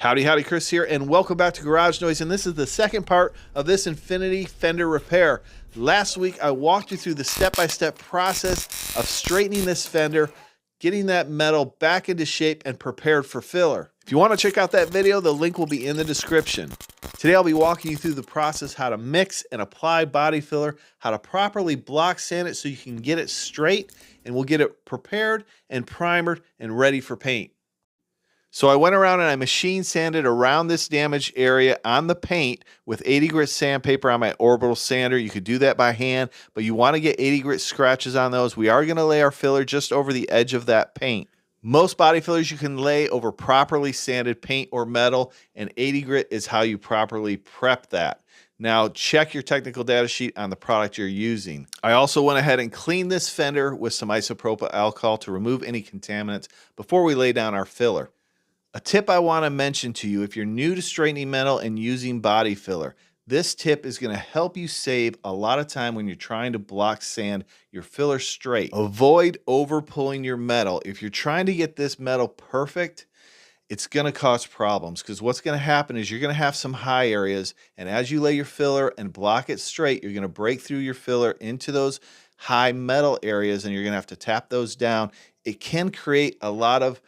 Howdy, howdy, Chris here, and welcome back to Garage Noise, and this is the second part of this Infinity fender repair. Last week, I walked you through the step-by-step process of straightening this fender, getting that metal back into shape and prepared for filler. If you want to check out that video, the link will be in the description. Today, I'll be walking you through the process, how to mix and apply body filler, how to properly block sand it so you can get it straight, and we'll get it prepared and primered and ready for paint. So I went around and I machine sanded around this damaged area on the paint with 80 grit sandpaper on my orbital sander. You could do that by hand, but you want to get 80 grit scratches on those. We are going to lay our filler just over the edge of that paint. Most body fillers you can lay over properly sanded paint or metal, and 80 grit is how you properly prep that. Now check your technical data sheet on the product you're using. I also went ahead and cleaned this fender with some isopropyl alcohol to remove any contaminants before we lay down our filler. A tip I want to mention to you if you're new to straightening metal and using body filler, this tip is going to help you save a lot of time when you're trying to block sand your filler straight. Avoid over pulling your metal. If you're trying to get this metal perfect, it's going to cause problems because what's going to happen is you're going to have some high areas, and as you lay your filler and block it straight, you're going to break through your filler into those high metal areas and you're going to have to tap those down. It can create a lot of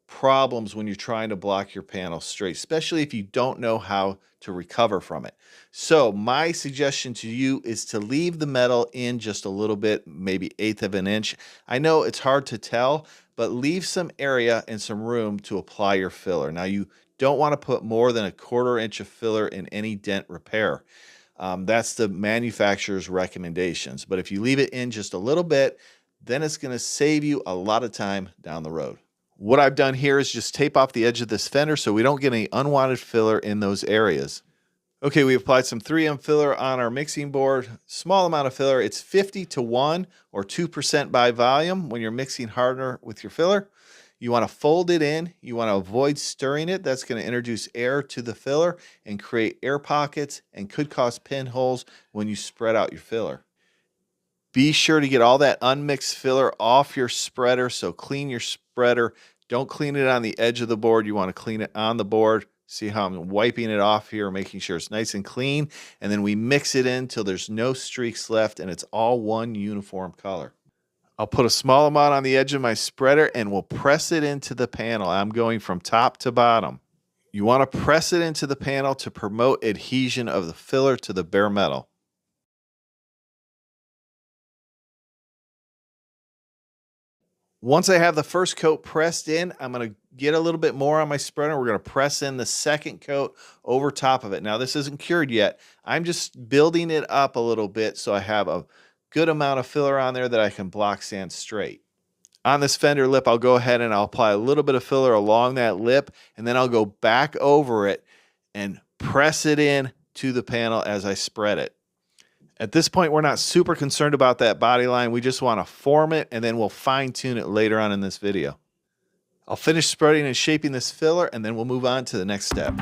problems when you're trying to block your panel straight, especially if you don't know how to recover from it. So my suggestion to you is to leave the metal in just a little bit, maybe 1/8 of an inch. I know it's hard to tell, but leave some area and some room to apply your filler. Now you don't want to put more than 1/4 inch of filler in any dent repair. That's the manufacturer's recommendations. But if you leave it in just a little bit, then it's going to save you a lot of time down the road. What I've done here is just tape off the edge of this fender so we don't get any unwanted filler in those areas. Okay, we applied some 3M filler on our mixing board. Small amount of filler. It's 50-1 or 2% by volume when you're mixing hardener with your filler. You want to fold it in. You want to avoid stirring it. That's going to introduce air to the filler and create air pockets and could cause pinholes when you spread out your filler. Be sure to get all that unmixed filler off your spreader, so clean your spreader. Don't clean it on the edge of the board. You want to clean it on the board. See how I'm wiping it off here, making sure it's nice and clean. And then we mix it in till there's no streaks left and it's all one uniform color. I'll put a small amount on the edge of my spreader and we'll press it into the panel. I'm going from top to bottom. You want to press it into the panel to promote adhesion of the filler to the bare metal. Once I have the first coat pressed in, I'm going to get a little bit more on my spreader. We're going to press in the second coat over top of it. Now, this isn't cured yet. I'm just building it up a little bit so I have a good amount of filler on there that I can block sand straight. On this fender lip, I'll go ahead and I'll apply a little bit of filler along that lip, and then I'll go back over it and press it in to the panel as I spread it. At this point, we're not super concerned about that body line. We just want to form it, and then we'll fine tune it later on in this video. I'll finish spreading and shaping this filler, and then we'll move on to the next step.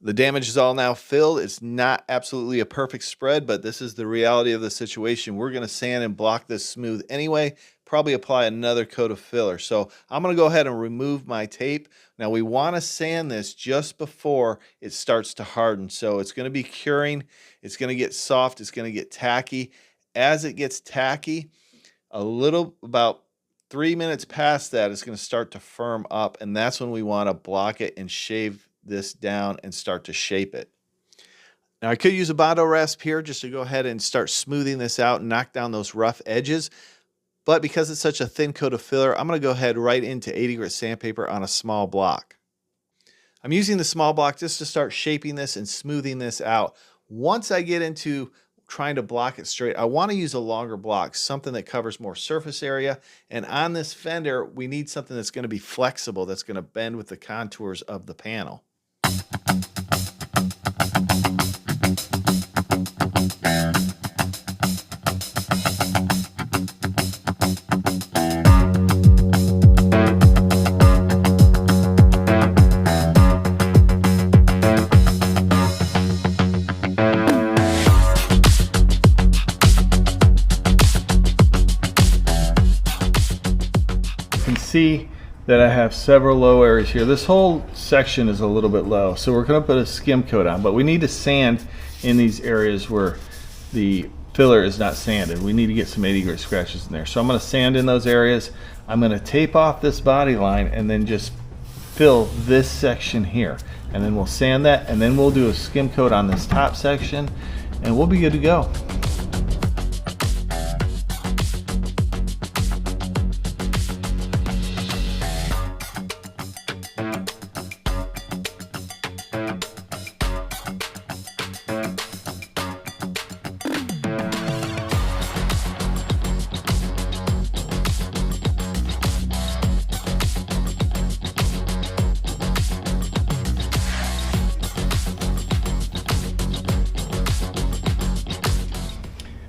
The damage is all now filled. It's not absolutely a perfect spread, but this is the reality of the situation. We're going to sand and block this smooth anyway, probably apply another coat of filler. So I'm going to go ahead and remove my tape. Now we want to sand this just before it starts to harden. So it's going to be curing. It's going to get soft. It's going to get tacky. As it gets tacky, about 3 minutes past that, it's going to start to firm up, and that's when we want to block it and shave this down and start to shape it. Now I could use a Bondo rasp here just to go ahead and start smoothing this out and knock down those rough edges, but because it's such a thin coat of filler, I'm going to go ahead right into 80 grit sandpaper on a small block. I'm using the small block just to start shaping this and smoothing this out. Once I get into trying to block it straight, I want to use a longer block, something that covers more surface area. And on this fender, we need something that's going to be flexible, that's going to bend with the contours of the panel. see that I have several low areas here. This whole section is a little bit low, so we're going to put a skim coat on, but we need to sand in these areas where the filler is not sanded. We need to get some 80 grit scratches in there. So I'm going to sand in those areas. I'm going to tape off this body line and then just fill this section here. And then we'll sand that, and then we'll do a skim coat on this top section, and we'll be good to go.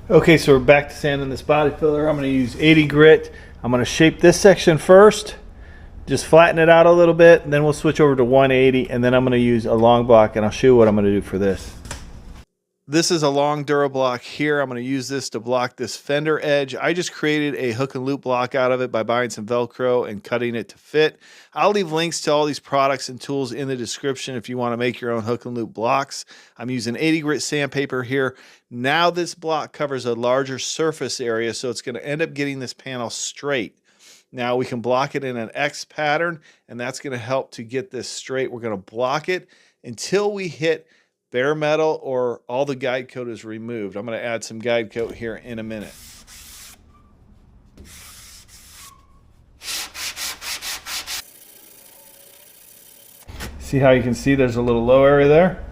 Okay, so we're back to sanding this body filler. I'm going to use 80 grit. I'm going to shape this section first, just flatten it out a little bit, and then we'll switch over to 180, and then I'm going to use a long block, and I'll show you what I'm going to do for this. This is a long Dura block here. I'm going to use this to block this fender edge. I just created a hook and loop block out of it by buying some Velcro and cutting it to fit. I'll leave links to all these products and tools in the description if you want to make your own hook and loop blocks. I'm using 80 grit sandpaper here. Now this block covers a larger surface area, so it's going to end up getting this panel straight. Now we can block it in an X pattern, and that's going to help to get this straight. We're going to block it until we hit bare metal or all the guide coat is removed. I'm going to add some guide coat here in a minute. See how you can see there's a little low area there?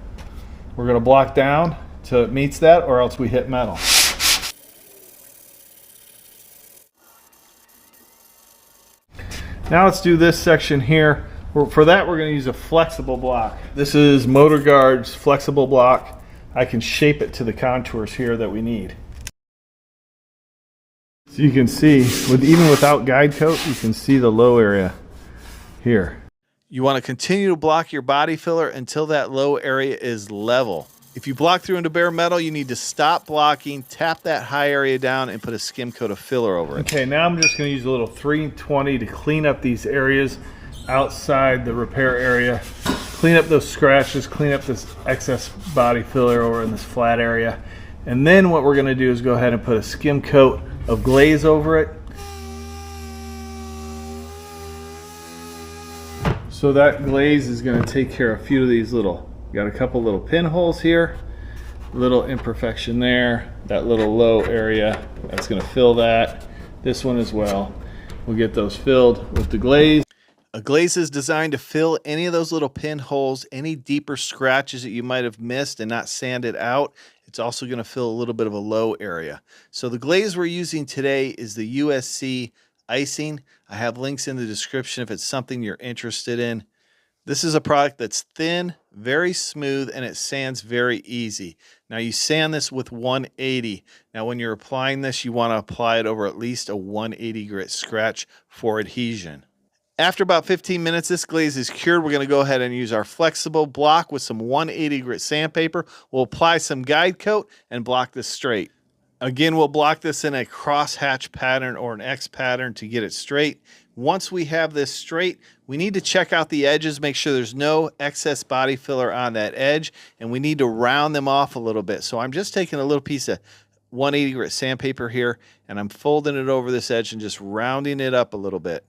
We're going to block down till it meets that, or else we hit metal. Now let's do this section here. For that, we're going to use a flexible block. This is Motor Guard's flexible block. I can shape it to the contours here that we need. So you can see, even without guide coat, you can see the low area here. You want to continue to block your body filler until that low area is level. If you block through into bare metal, you need to stop blocking, tap that high area down, and put a skim coat of filler over it. Okay, now I'm just going to use a little 320 to clean up these areas outside the repair area. Clean up those scratches, clean up this excess body filler over in this flat area. And then what we're going to do is go ahead and put a skim coat of glaze over it. So that glaze is going to take care of a few of these little, got a couple little pinholes here, little imperfection there, that little low area, that's going to fill that. This one as well. We'll get those filled with the glaze. A glaze is designed to fill any of those little pinholes, any deeper scratches that you might have missed and not sanded out. It's also going to fill a little bit of a low area. So the glaze we're using today is the USC Icing. I have links in the description if it's something you're interested in. This is a product that's thin, very smooth, and it sands very easy. Now you sand this with 180. Now when you're applying this, you want to apply it over at least a 180 grit scratch for adhesion. After about 15 minutes, this glaze is cured. We're going to go ahead and use our flexible block with some 180 grit sandpaper. We'll apply some guide coat and block this straight. Again, we'll block this in a crosshatch pattern or an X pattern to get it straight. Once we have this straight, we need to check out the edges, make sure there's no excess body filler on that edge, and we need to round them off a little bit. So I'm just taking a little piece of 180 grit sandpaper here, and I'm folding it over this edge and just rounding it up a little bit.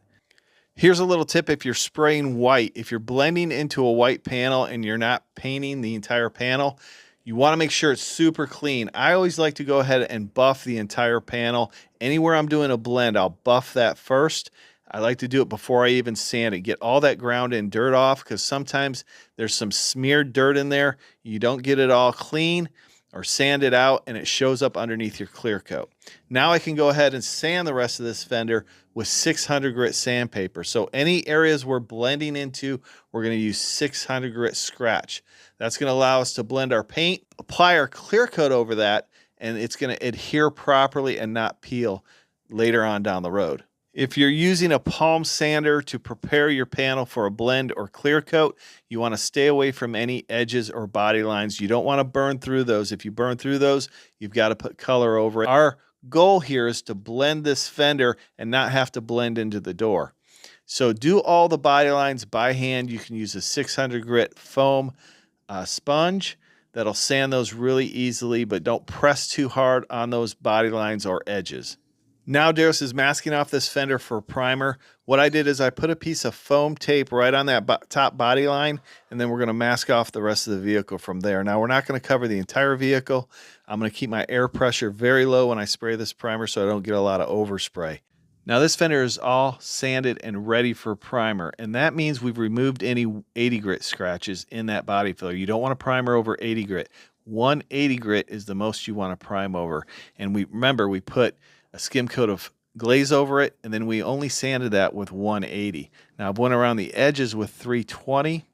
Here's a little tip if you're spraying white. If you're blending into a white panel and you're not painting the entire panel, you want to make sure it's super clean. I always like to go ahead and buff the entire panel. Anywhere I'm doing a blend, I'll buff that first. I like to do it before I even sand it. Get all that ground and dirt off, because sometimes there's some smeared dirt in there. You don't get it all clean or sand it out, and it shows up underneath your clear coat. Now I can go ahead and sand the rest of this fender with 600 grit sandpaper. So any areas we're blending into, we're going to use 600 grit scratch. That's going to allow us to blend our paint, apply our clear coat over that, and it's going to adhere properly and not peel later on down the road. If you're using a palm sander to prepare your panel for a blend or clear coat, you want to stay away from any edges or body lines. You don't want to burn through those. If you burn through those, you've got to put color over it. Our goal here is to blend this fender and not have to blend into the door. So do all the body lines by hand. You can use a 600 grit foam sponge that'll sand those really easily, but don't press too hard on those body lines or edges. Now Darius is masking off this fender for primer. What I did is I put a piece of foam tape right on that top body line, and then we're going to mask off the rest of the vehicle from there. Now we're not going to cover the entire vehicle. I'm going to keep my air pressure very low when I spray this primer so I don't get a lot of overspray. Now this fender is all sanded and ready for primer, and that means we've removed any 80 grit scratches in that body filler. You don't want to primer over 80 grit. 180 grit is the most you want to prime over. And remember, we put a skim coat of glaze over it, and then we only sanded that with 180. Now I've went around the edges with 320,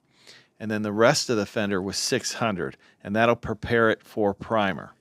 and then the rest of the fender with 600, and that'll prepare it for primer.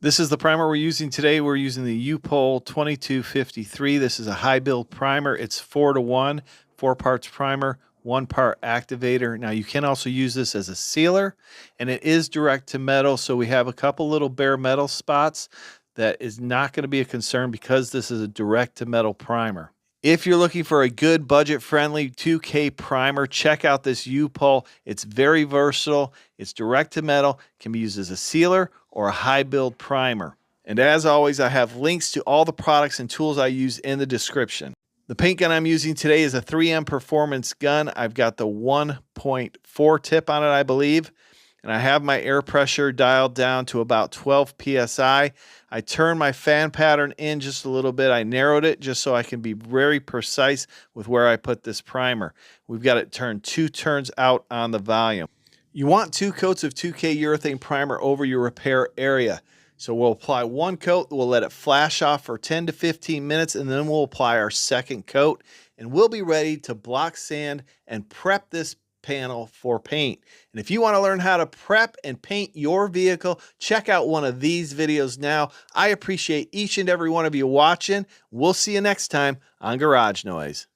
This is the primer we're using today. We're using the upol 2253. This is a high build primer. It's 4-to-1, 4 parts primer, 1 part activator. Now you can also use this as a sealer, and it is direct to metal, so we have a couple little bare metal spots. That is not going to be a concern because this is a direct to metal primer. If you're looking for a good budget-friendly 2K primer, check out this upol. It's very versatile. It's direct to metal, can be used as a sealer or a high build primer. And as always, I have links to all the products and tools I use in the description. The paint gun I'm using today is a 3M Performance gun. I've got the 1.4 tip on it, I believe. And I have my air pressure dialed down to about 12 psi. I turned my fan pattern in just a little bit. I narrowed it just so I can be very precise with where I put this primer. We've got it turned 2 turns out on the volume. You want 2 coats of 2K urethane primer over your repair area. So we'll apply 1 coat, we'll let it flash off for 10 to 15 minutes, and then we'll apply our 2nd coat, and we'll be ready to block sand and prep this panel for paint. And if you want to learn how to prep and paint your vehicle, check out one of these videos now. I appreciate each and every one of you watching. We'll see you next time on Garage Noise.